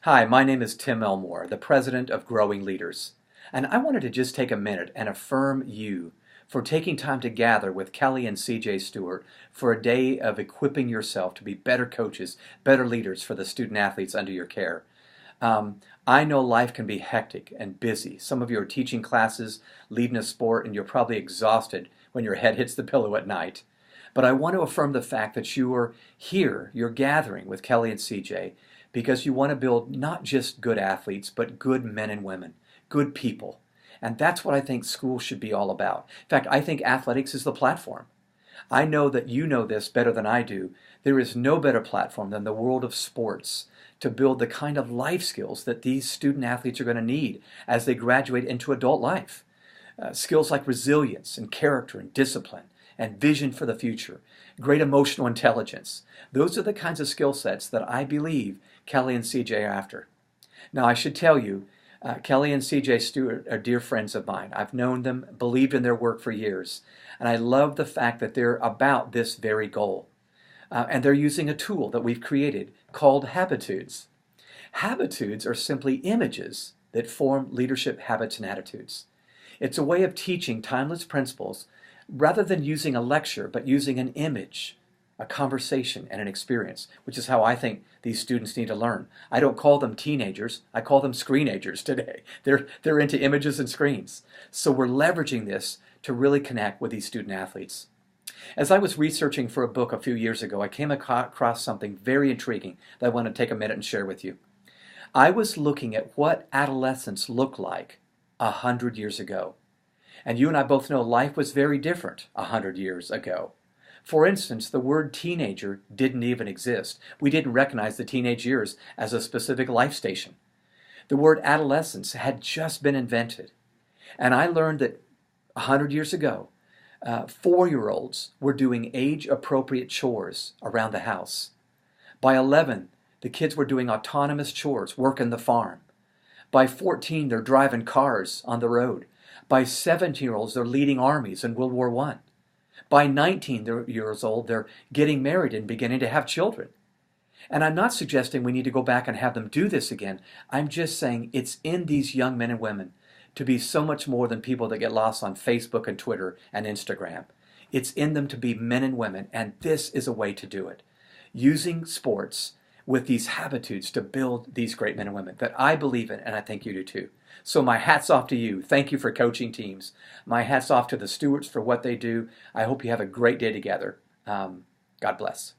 Hi, my name is Tim Elmore, the president of Growing Leaders. And I wanted to just take a minute and affirm you for taking time to gather with Kelly and CJ Stewart for a day of equipping yourself to be better coaches, better leaders for the student athletes under your care. I know life can be hectic and busy. Some of you are teaching classes, leading a sport, and you're probably exhausted when your head hits the pillow at night. But I want to affirm the fact that you are here, you're gathering with Kelly and CJ, because you want to build not just good athletes, but good men and women, good people. And that's what I think school should be all about. In fact, I think athletics is the platform. I know that you know this better than I do. There is no better platform than the world of sports to build the kind of life skills that these student athletes are going to need as they graduate into adult life. Skills like resilience and character and discipline and vision for the future, great emotional intelligence. Those are the kinds of skill sets that I believe Kelly and CJ are after. Now, I should tell you, Kelly and CJ Stewart are dear friends of mine. I've known them, believed in their work for years, and I love the fact that they're about this very goal. And they're using a tool that we've created called Habitudes. Habitudes are simply images that form leadership habits and attitudes. It's a way of teaching timeless principles rather than using a lecture, but using an image, a conversation, and an experience, which is how I think these students need to learn. I don't call them teenagers, I call them screenagers today. They're into images and screens. So we're leveraging this to really connect with these student athletes. As I was researching for a book a few years ago, I came across something very intriguing that I want to take a minute and share with you. I was looking at what adolescence looked like 100 years ago. And you and I both know life was very different 100 years ago. For instance, the word teenager didn't even exist. We didn't recognize the teenage years as a specific life station. The word adolescence had just been invented. And I learned that 100 years ago, 4-year-olds were doing age-appropriate chores around the house. By 11, the kids were doing autonomous chores, working the farm. By 14, they're driving cars on the road. By 17-year-olds, they're leading armies in World War I. By 19 years old, they're getting married and beginning to have children. And I'm not suggesting we need to go back and have them do this again. I'm just saying it's in these young men and women to be so much more than people that get lost on Facebook and Twitter and Instagram. It's in them to be men and women, and this is a way to do it. Using sports with these habitudes to build these great men and women that I believe in, and I think you do too. So my hat's off to you. Thank you for coaching teams. My hat's off to the Stewarts for what they do. I hope you have a great day together. God bless.